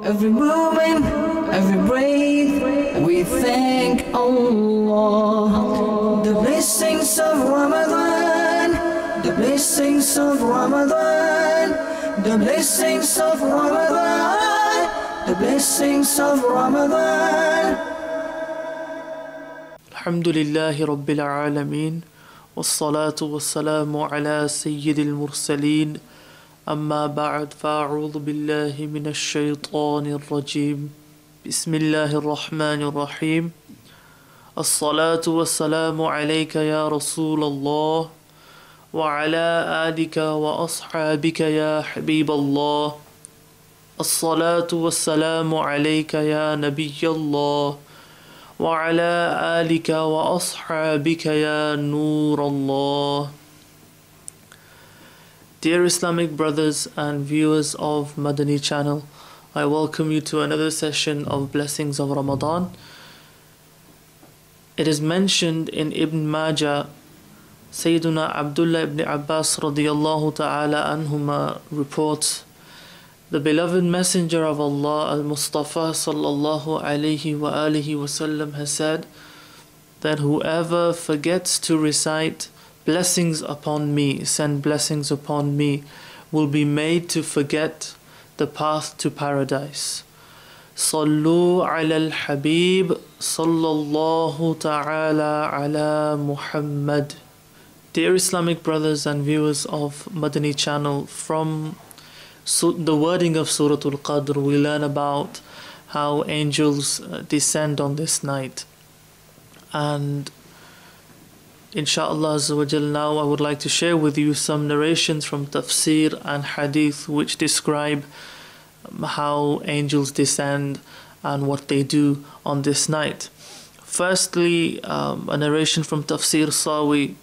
Every moment, every breath, we thank Allah. The blessings of Ramadan, the blessings of Ramadan, the blessings of Ramadan, the blessings of Ramadan. Alhamdulillahi Rabbil Alameen, wassalatu wassalamu ala Sayyidil Mursaleen. أما بعد فأعوذ بالله من الشيطان الرجيم بسم الله الرحمن الرحيم الصلاة والسلام عليك يا رسول الله وعلى آلك وأصحابك يا حبيب الله الصلاة والسلام عليك يا نبي الله وعلى آلك وأصحابك يا نور الله. Dear Islamic brothers and viewers of Madani channel, I welcome you to another session of Blessings of Ramadan. It is mentioned in Ibn Majah, Sayyiduna Abdullah ibn Abbas radiyallahu ta'ala anhuma reports, the beloved messenger of Allah al-Mustafa sallallahu alayhi wa alihi wasallam has said that whoever forgets to recite blessings upon me, send blessings upon me, will be made to forget the path to paradise. Sallu ala al-Habib sallallahu ta'ala ala Muhammad. Dear Islamic brothers and viewers of Madani channel, from the wording of Surah Al-Qadr we learn about how angels descend on this night. And Insha'Allah Azza wa Jal, now I would like to share with you some narrations from Tafsir and Hadith which describe how angels descend and what they do on this night. Firstly, a narration from Tafsir Sawi.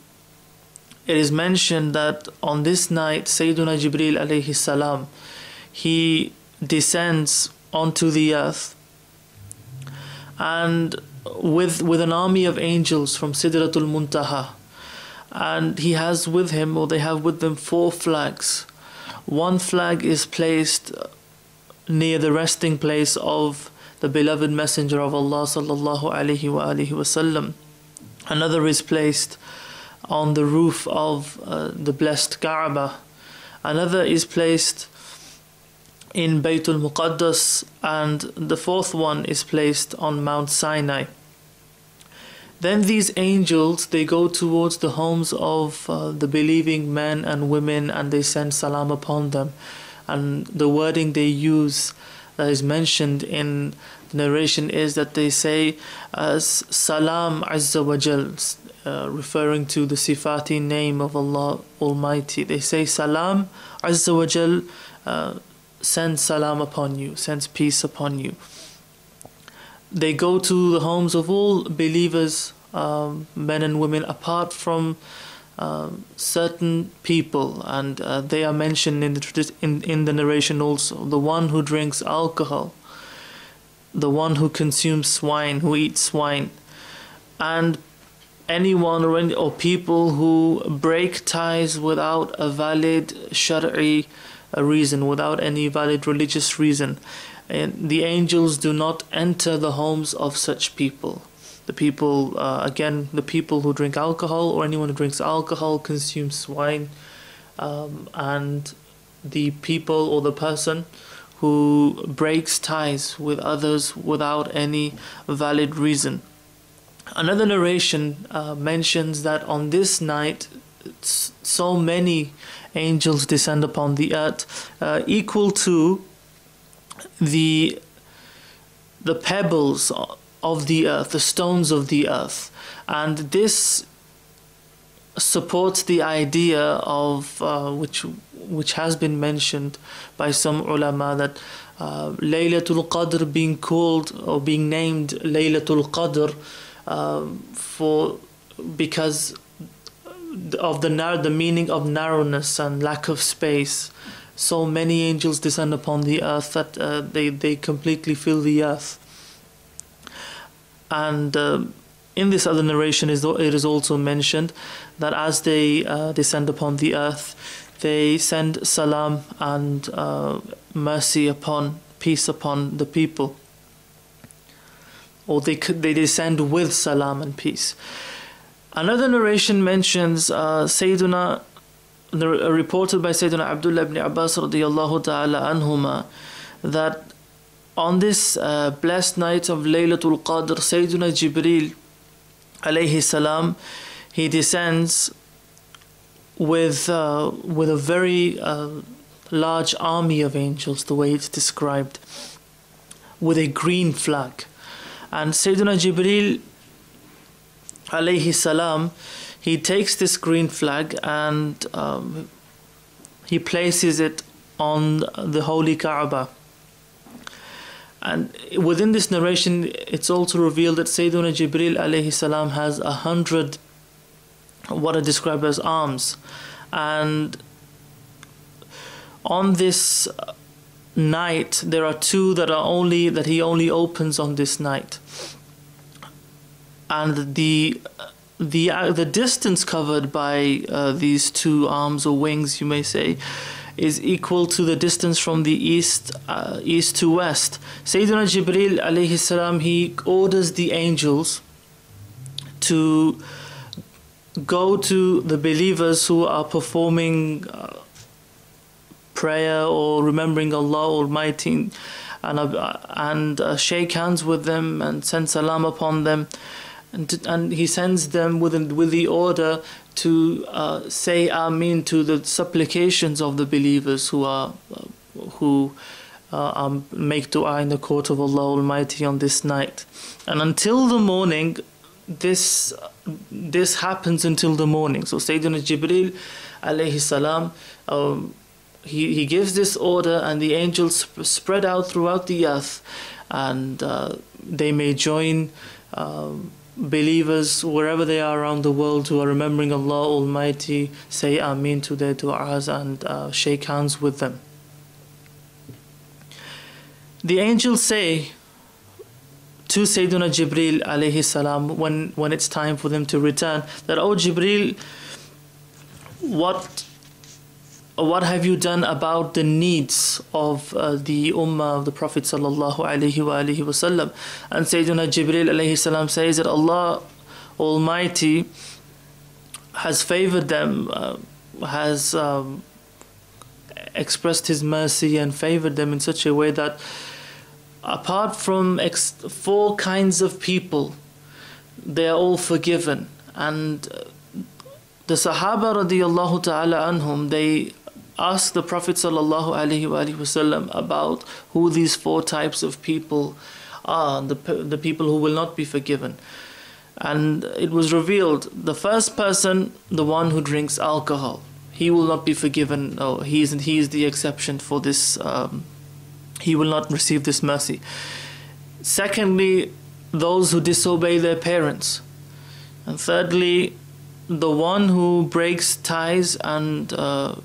It is mentioned that on this night, Sayyiduna Jibreel alayhi salam, he descends onto the earth, and with an army of angels from Sidratul Muntaha, and he has with him, or they have with them, 4 flags. One flag is placed near the resting place of the beloved messenger of Allah sallallahu alaihi wasallam. Another is placed on the roof of the blessed Kaaba. Another is placed in Baytul Muqaddas, and the 4th one is placed on Mount Sinai. Then these angels, they go towards the homes of the believing men and women, and they send salam upon them. And the wording they use that is mentioned in the narration is that they say Salam Azza wa Jal, referring to the Sifati name of Allah Almighty. They say Salam Azza wa Jal, sends salam upon you, sends peace upon you. They go to the homes of all believers, men and women, apart from certain people, and they are mentioned in the narration also. The one who drinks alcohol, the one who consumes swine, who eats swine, and anyone or people who break ties without a valid Shar'i reason, without any valid religious reason. And the angels do not enter the homes of such people. The people, again, the people who drink alcohol, or anyone who drinks alcohol, consumes swine, and the people or the person who breaks ties with others without any valid reason. Another narration mentions that on this night, so many angels descend upon the earth, equal to the pebbles of the earth, the stones of the earth. And this supports the idea of which has been mentioned by some ulama, that Laylatul Qadr being called or being named Laylatul Qadr because of the meaning of narrowness and lack of space. So many angels descend upon the earth that they completely fill the earth. And in this other narration it is also mentioned that as they descend upon the earth, they send salam and mercy upon peace upon the people, or they descend with salam and peace. Another narration mentions Sayyiduna, reported by Sayyidina Abdullah ibn Abbas radiyallahu ta'ala anhuma, that on this blessed night of Laylatul Qadr, Sayyiduna Jibreel alayhi salam, he descends with a very large army of angels, the way it's described, with a green flag. And Sayyiduna Jibreel alayhi salam, he takes this green flag and he places it on the holy Kaaba. And within this narration, it's also revealed that Sayyiduna Jibreel alayhi salam has 100 what are described as arms. And on this night, there are two that he only opens on this night. And the distance covered by these two arms or wings, you may say, is equal to the distance from the east to west. Sayyidina Jibreel alayhi salam, he orders the angels to go to the believers who are performing prayer or remembering Allah Almighty, and shake hands with them and send salam upon them. And he sends them with the order to say Ameen to the supplications of the believers who make dua in the court of Allah Almighty on this night. And until the morning, this happens until the morning. So Sayyidina Jibreel alayhi salam, he gives this order, and the angels spread out throughout the earth, and they may join believers wherever they are around the world who are remembering Allah Almighty, say Ameen to their du'as and shake hands with them. The angels say to Sayyidina Jibreel alayhi salam, when it's time for them to return, that, "Oh Jibreel, what have you done about the needs of the ummah of the Prophet sallallahu alaihi wasallam?" And Sayyidina Jibreel alayhi salam says that Allah Almighty has favored them, has expressed His mercy and favored them in such a way that apart from 4 kinds of people, they are all forgiven. And the Sahaba radiyallahu ta'ala anhum, they asked the Prophet sallallahu alaihi wasallam about who these 4 types of people are, the people who will not be forgiven. And it was revealed, the first person, the one who drinks alcohol, he will not be forgiven. Oh, he is the exception for this. He will not receive this mercy. Secondly, those who disobey their parents. And thirdly, the one who breaks ties and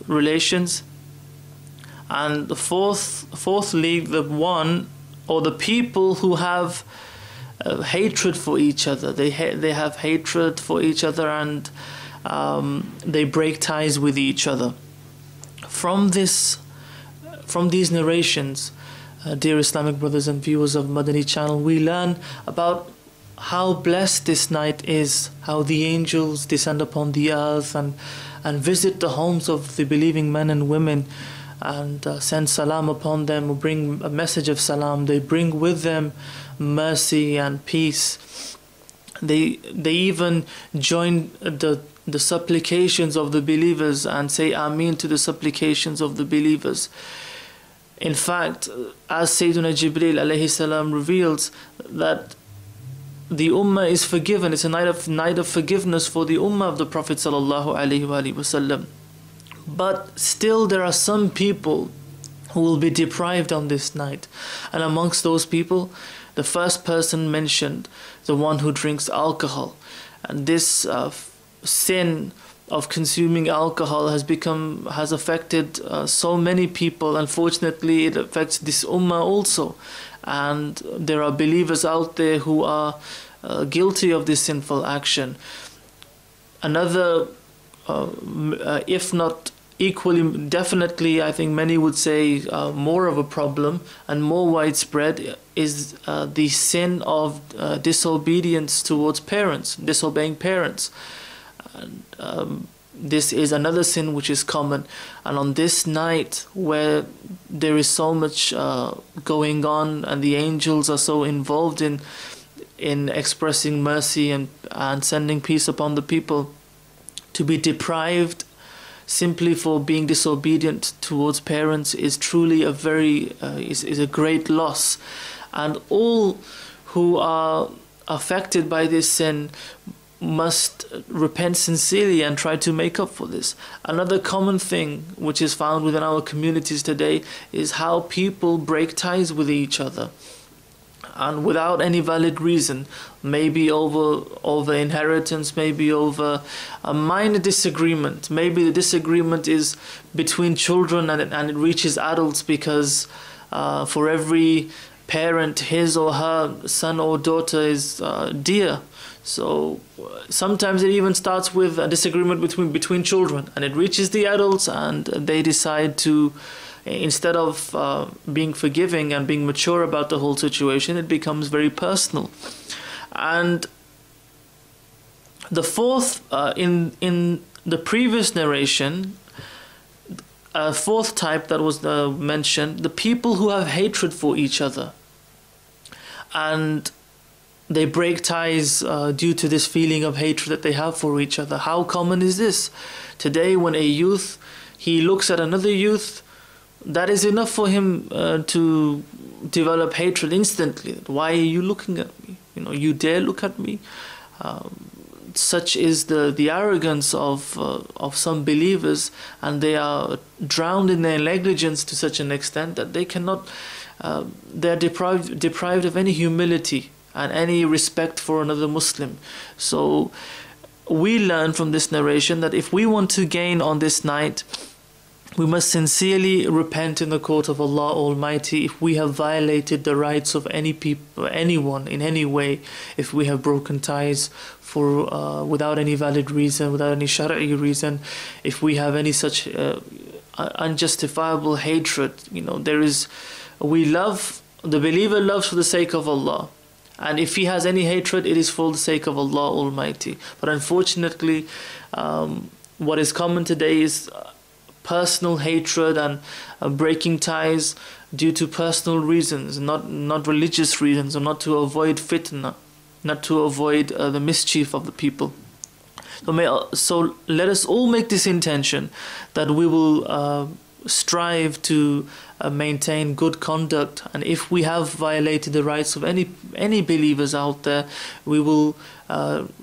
relations. And fourthly, the one or the people who have hatred for each other. They have hatred for each other, and they break ties with each other. From these narrations, dear Islamic brothers and viewers of Madani channel, we learn about how blessed this night is, how the angels descend upon the earth and visit the homes of the believing men and women, and send salam upon them, or bring a message of salam. They bring with them mercy and peace. They even join the supplications of the believers and say Ameen to the supplications of the believers. In fact, as Sayyidina Jibreel alayhi salam reveals, that the ummah is forgiven. It's a night of forgiveness for the ummah of the Prophet sallallahu alaihi wasallam. But still there are some people who will be deprived on this night. And amongst those people, the first person mentioned, the one who drinks alcohol. And this sin of consuming alcohol has affected so many people. Unfortunately, it affects this ummah also. And there are believers out there who are guilty of this sinful action. Another, if not equally, definitely, I think many would say more of a problem and more widespread is the sin of disobedience towards parents, disobeying parents. And, this is another sin which is common. And on this night where there is so much going on and the angels are so involved in expressing mercy and sending peace upon the people, to be deprived simply for being disobedient towards parents is truly a very is a great loss. And all who are affected by this sin must repent sincerely and try to make up for this. Another common thing which is found within our communities today is how people break ties with each other, and without any valid reason, maybe over inheritance, maybe over a minor disagreement. Maybe the disagreement is between children and it reaches adults because for every parent, his or her son or daughter is dear. So sometimes it even starts with a disagreement between children, and it reaches the adults, and they decide to, instead of being forgiving and being mature about the whole situation, it becomes very personal. And the fourth, in the previous narration, fourth type that was mentioned, the people who have hatred for each other, and they break ties due to this feeling of hatred that they have for each other. How common is this? Today, when a youth, he looks at another youth, that is enough for him to develop hatred instantly. Why are you looking at me? You dare look at me? Such is the arrogance of some believers, and they are drowned in their negligence to such an extent that they cannot, they're deprived of any humility and any respect for another Muslim. So we learn from this narration that if we want to gain on this night, we must sincerely repent in the court of Allah Almighty if we have violated the rights of anyone in any way, if we have broken ties for without any valid reason, without any shari'i reason, if we have any such unjustifiable hatred. The believer loves for the sake of Allah. And if he has any hatred, it is for the sake of Allah Almighty. But unfortunately, what is common today is personal hatred and breaking ties due to personal reasons, not religious reasons, or not to avoid fitna, not to avoid the mischief of the people. So let us all make this intention that we will strive to maintain good conduct, and if we have violated the rights of any believers out there, we will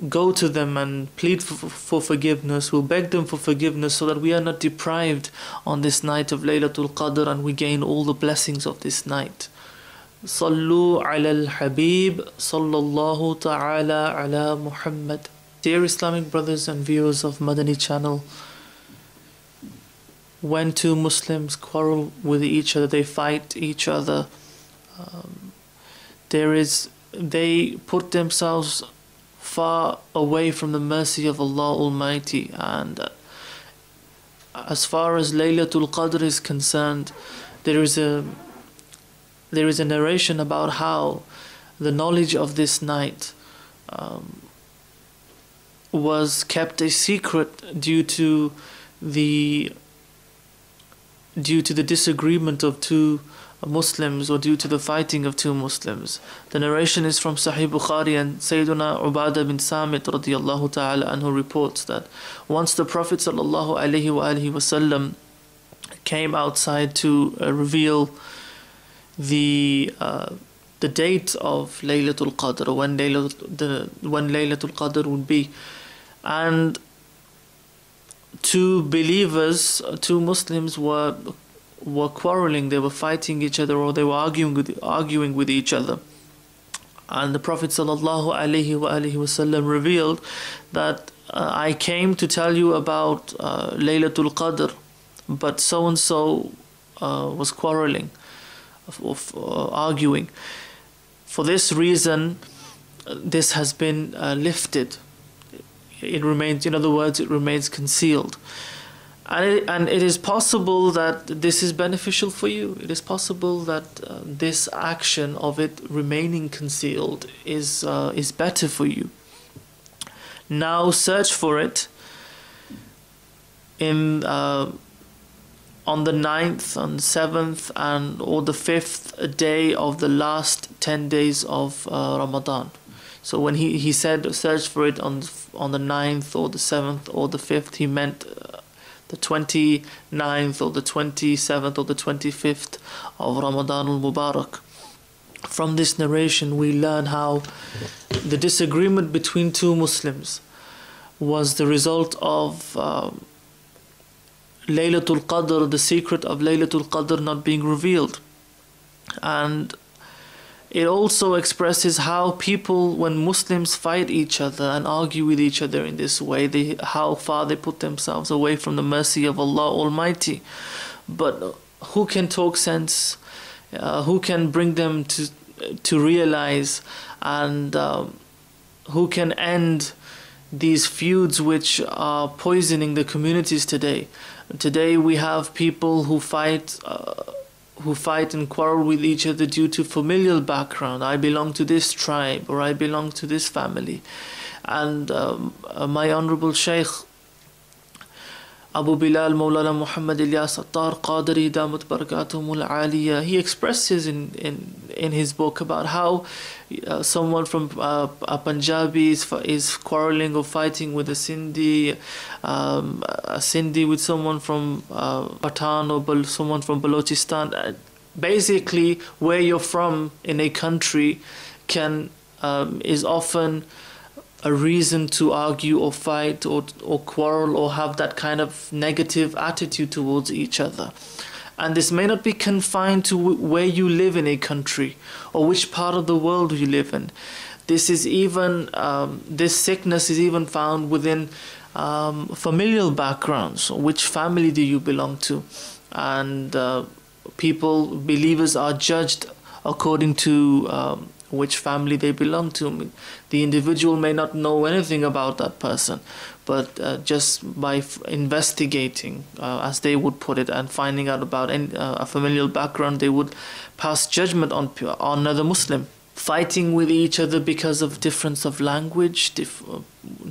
go to them and plead for forgiveness. We'll beg them for forgiveness so that we are not deprived on this night of Laylatul Qadr, and we gain all the blessings of this night. Sallu ala al-Habib sallallahu ta'ala ala Muhammad. Dear Islamic brothers and viewers of Madani channel, when two Muslims quarrel with each other, they fight each other, they put themselves far away from the mercy of Allah Almighty. And as far as Laylatul Qadr is concerned, there is a narration about how the knowledge of this night was kept a secret due to the disagreement of two Muslims, or due to the fighting of two Muslims. The narration is from Sahih Bukhari, and Sayyiduna Ubadah bin Samit radiyallahu ta'ala anhu reports that once the Prophet sallallahu alaihi wasallam came outside to reveal the date of Laylatul Qadr, or when Laylatul Qadr would be, and two Muslims were quarreling, they were fighting each other, or they were arguing with each other. And the Prophet sallallahu alaihi wasallam revealed that I came to tell you about Laylatul Qadr, but so and so was quarreling, arguing. For this reason, this has been lifted. It remains, in other words, it remains concealed. And it is possible that this is beneficial for you. It is possible that this action of it remaining concealed is better for you. Now search for it in on the 9th, on the 7th, or the 5th day of the last 10 days of Ramadan. So when he said search for it on the 9th or the 7th or the 5th, he meant the 29th or the 27th or the 25th of Ramadan al-Mubarak. From this narration we learn how the disagreement between two Muslims was the result of Laylatul Qadr, the secret of Laylatul Qadr not being revealed. And it also expresses how people, when Muslims fight each other and argue with each other in this way, how far they put themselves away from the mercy of Allah Almighty. But who can talk sense? Who can bring them to realize, and who can end these feuds which are poisoning the communities today? Today we have people who fight and quarrel with each other due to familial background. I belong to this tribe, or I belong to this family. And my honorable Shaykh Abu Bilal Mawlana Muhammad Ilyas Al-Qadri Damat Barakatuhum Al-Aliyah, he expresses in his book about how someone from a Punjabi is quarreling or fighting with a Sindhi with someone from Pathan, or someone from Balochistan. Basically, where you're from in a country is often a reason to argue or fight or quarrel or have that kind of negative attitude towards each other. And this may not be confined to where you live in a country or which part of the world you live in. This is even this sickness is even found within familial backgrounds. Which family do you belong to? And believers are judged according to which family they belong to. The individual may not know anything about that person, but just by investigating, as they would put it, and finding out about a familial background, they would pass judgment on another Muslim. Fighting with each other because of difference of language,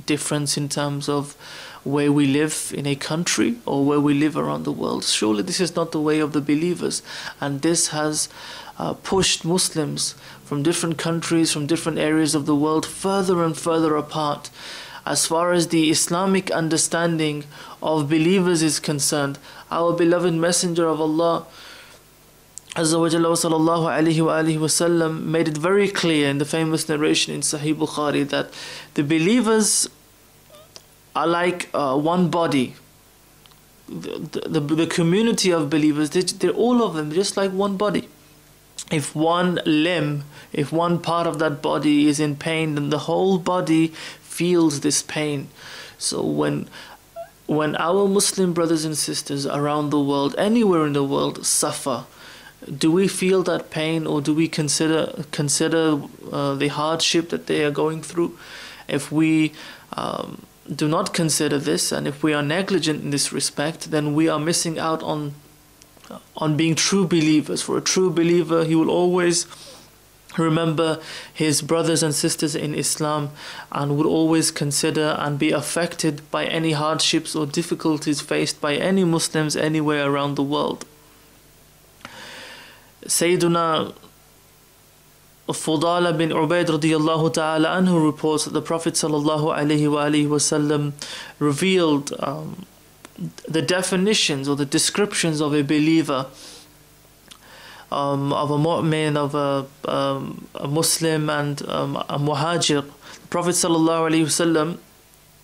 difference in terms of where we live in a country or where we live around the world. Surely this is not the way of the believers, and this has pushed Muslims from different countries, from different areas of the world, further and further apart. As far as the Islamic understanding of believers is concerned, our beloved Messenger of Allah Azza wa Jalla sallallahu alayhi wa alihi wasallam made it very clear in the famous narration in Sahih Bukhari that the believers are like one body. The community of believers, they're all of them just like one body. If one limb, if one part of that body is in pain, then the whole body feels this pain. So when our Muslim brothers and sisters around the world, anywhere in the world, suffer, do we feel that pain, or do we consider the hardship that they are going through? If we do not consider this, and if we are negligent in this respect, then we are missing out on being true believers. For a true believer, he will always remember his brothers and sisters in Islam, and would always consider and be affected by any hardships or difficulties faced by any Muslims anywhere around the world. Sayyiduna Fudala bin Ubaid radiyallahu ta'ala anhu reports that the Prophet sallallahu alayhi wa alihi wasallam revealed the definitions or the descriptions of a believer, of a mu'min, of a Muslim, and a muhajir. The Prophet sallallahu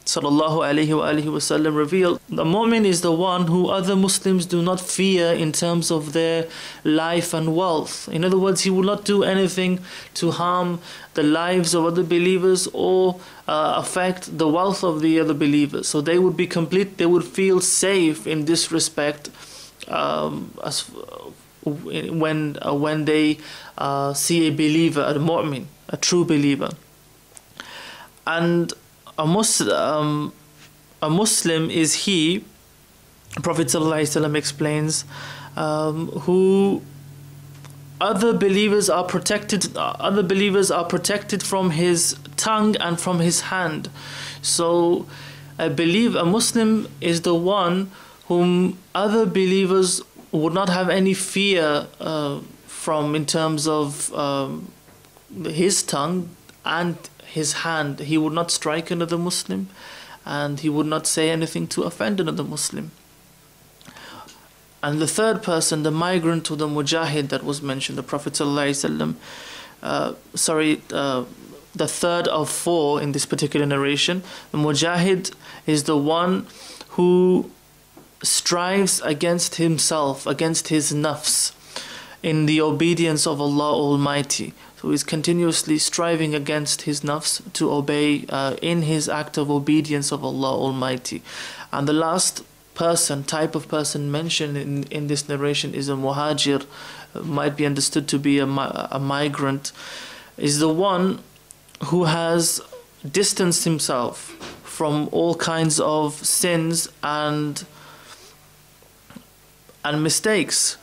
alayhi wasallam revealed the mu'min is the one who other Muslims do not fear in terms of their life and wealth. In other words, he will not do anything to harm the lives of other believers or affect the wealth of the other believers. So they would be complete, they would feel safe in this respect when they see a believer, a mu'min, a true believer. And a Muslim is he Prophet ﷺ explains, who other believers are protected from his tongue and from his hand. So a Muslim is the one whom other believers would not have any fear from, in terms of his tongue and his hand. He would not strike another Muslim, and he would not say anything to offend another Muslim. And the third person, the migrant or the mujahid that was mentioned, the Prophet ﷺ, the third of four in this particular narration, the mujahid is the one who strives against himself, against his nafs, in the obedience of Allah Almighty. So he's continuously striving against his nafs to obey in his act of obedience of Allah Almighty. And the last type of person mentioned in this narration is a muhajir, might be understood to be a migrant, is the one who has distanced himself from all kinds of sins and mistakes.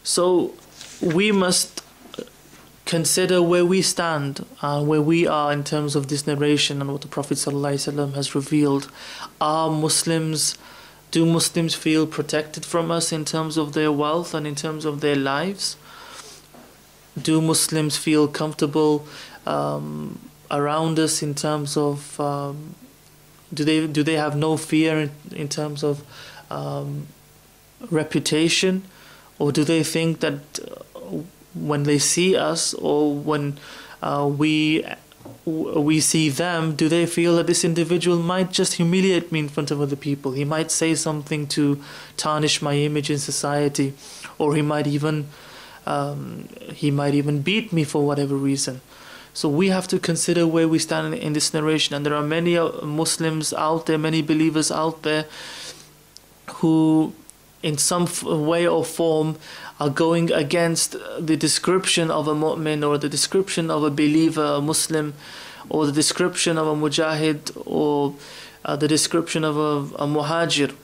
So we must consider where we stand, where we are in terms of this narration and what the Prophet ﷺ has revealed. Do Muslims feel protected from us in terms of their wealth and in terms of their lives? Do Muslims feel comfortable around us in terms of do they have no fear in terms of reputation? Or do they think that when they see us, or when we see them, do they feel that this individual might just humiliate me in front of other people? He might say something to tarnish my image in society, or he might even beat me for whatever reason. So we have to consider where we stand in this narration. And there are many Muslims out there, many believers out there, who in some way or form are going against the description of a mu'min, or the description of a believer, a Muslim, or the description of a mujahid, or the description of a muhajir.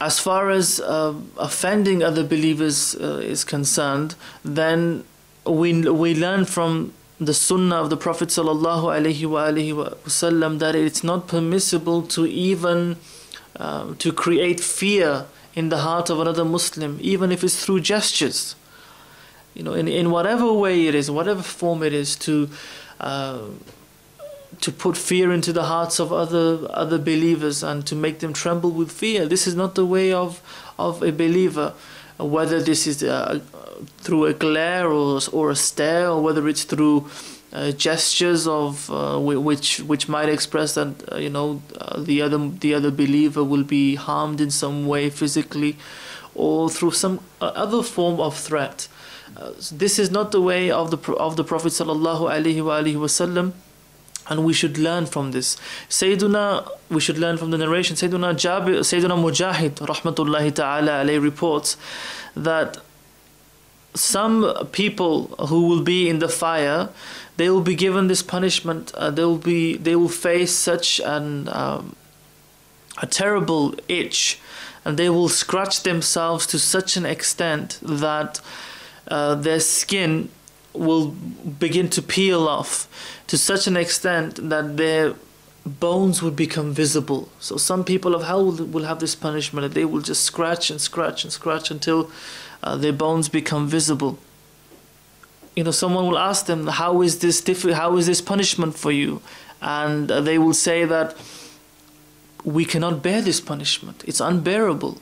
As far as offending other believers is concerned, then we learn from the sunnah of the Prophet ﷺ that it's not permissible to even to create fear in the heart of another Muslim, even if it's through gestures. In whatever way it is, whatever form it is, to put fear into the hearts of other believers and to make them tremble with fear. This is not the way of a believer. Whether this is through a glare or a stare, or whether it's through gestures of which might express that the other believer will be harmed in some way physically, or through some other form of threat. This is not the way of the Prophet ﷺ, and we should learn from this. We should learn from the narration. Sayyiduna Mujahid rahmatullahi ta'ala alayhi reports that some people who will be in the fire, they will be given this punishment. They will face such a terrible itch, and they will scratch themselves to such an extent that their skin will begin to peel off, to such an extent that their bones would become visible. So some people of hell will have this punishment, that they will just scratch and scratch and scratch until their bones become visible. Someone will ask them, how is this punishment for you? And they will say that we cannot bear this punishment, it's unbearable.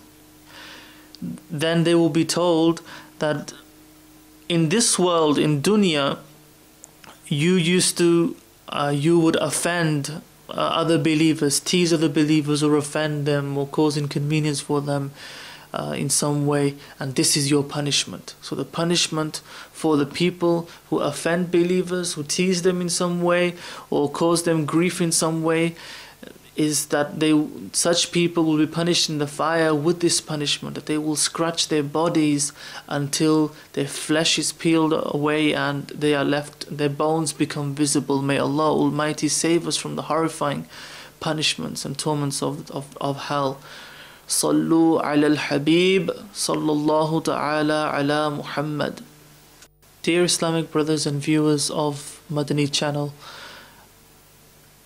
Then they will be told that in this world, in dunya, you would offend other believers, tease other believers, or offend them, or cause inconvenience for them in some way, and this is your punishment. So the punishment for the people who offend believers, who tease them in some way, or cause them grief in some way, is that such people will be punished in the fire with this punishment, that they will scratch their bodies until their flesh is peeled away and their bones become visible. May Allah Almighty save us from the horrifying punishments and torments of hell. Sallu ala al-Habib sallallahu ta'ala ala Muhammad. Dear Islamic brothers and viewers of Madani channel,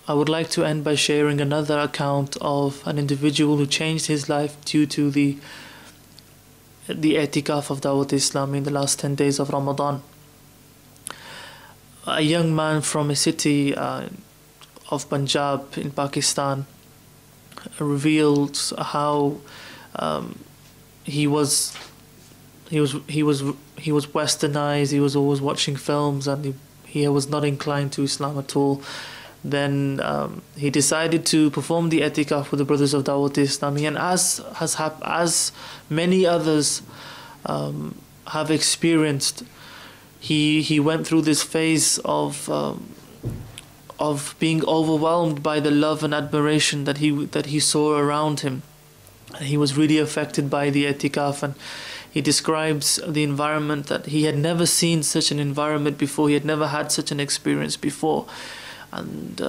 I would like to end by sharing another account of an individual who changed his life due to the i'tikaf of DawateIslami in the last 10 days of Ramadan. A young man from a city of Punjab in Pakistan revealed how he was westernized. He was always watching films, and he was not inclined to Islam at all. Then he decided to perform the i'tikaf with the brothers of DawateIslami, and as many others have experienced, he went through this phase of being overwhelmed by the love and admiration that he saw around him. He was really affected by the i'tikaf, and he describes the environment that he had never seen such an environment before. He had never had such an experience before. And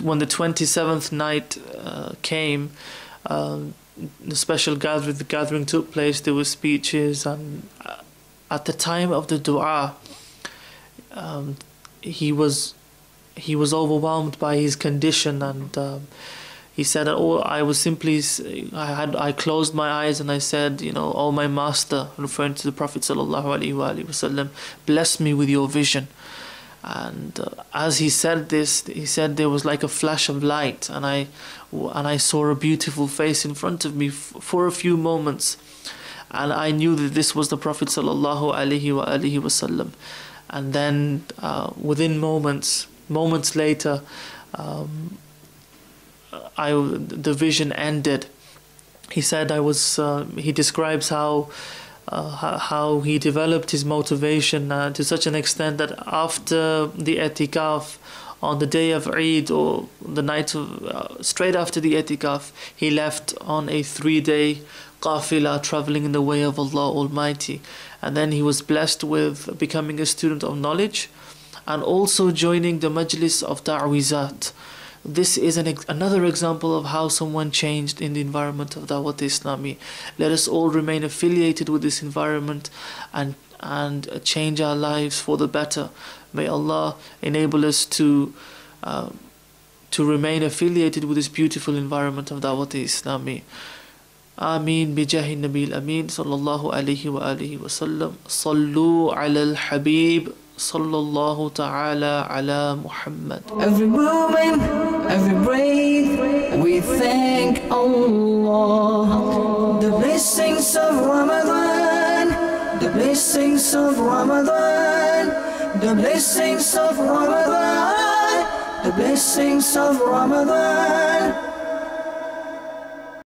when the 27th night came, the special gathering took place. There were speeches, and at the time of the dua, he was overwhelmed by his condition, and he said, I closed my eyes and I said, "Oh my master," referring to the Prophet ﷺ, "bless me with your vision." And as he said this, he said there was like a flash of light, and I saw a beautiful face in front of me for a few moments, and I knew that this was the Prophet ﷺ. And then within moments later, the vision ended. He said he describes how he developed his motivation to such an extent that after the i'tikaf, on the day of Eid, or the night of straight after the i'tikaf, he left on a 3-day qafila traveling in the way of Allah Almighty. And then he was blessed with becoming a student of knowledge and also joining the majlis of ta'wizat. This is another example of how someone changed in the environment of DawateIslami. Let us all remain affiliated with this environment and change our lives for the better. May Allah enable us to remain affiliated with this beautiful environment of DawateIslami. Ameen bijahi Nabil Ameen sallallahu alayhi wa alihi wa sallam. Sallu ala al-Habib sallallahu ta'ala ala Muhammad. Every moment, every breath, we thank Allah. The blessings of Ramadan, the blessings of Ramadan, the blessings of Ramadan, the blessings of Ramadan.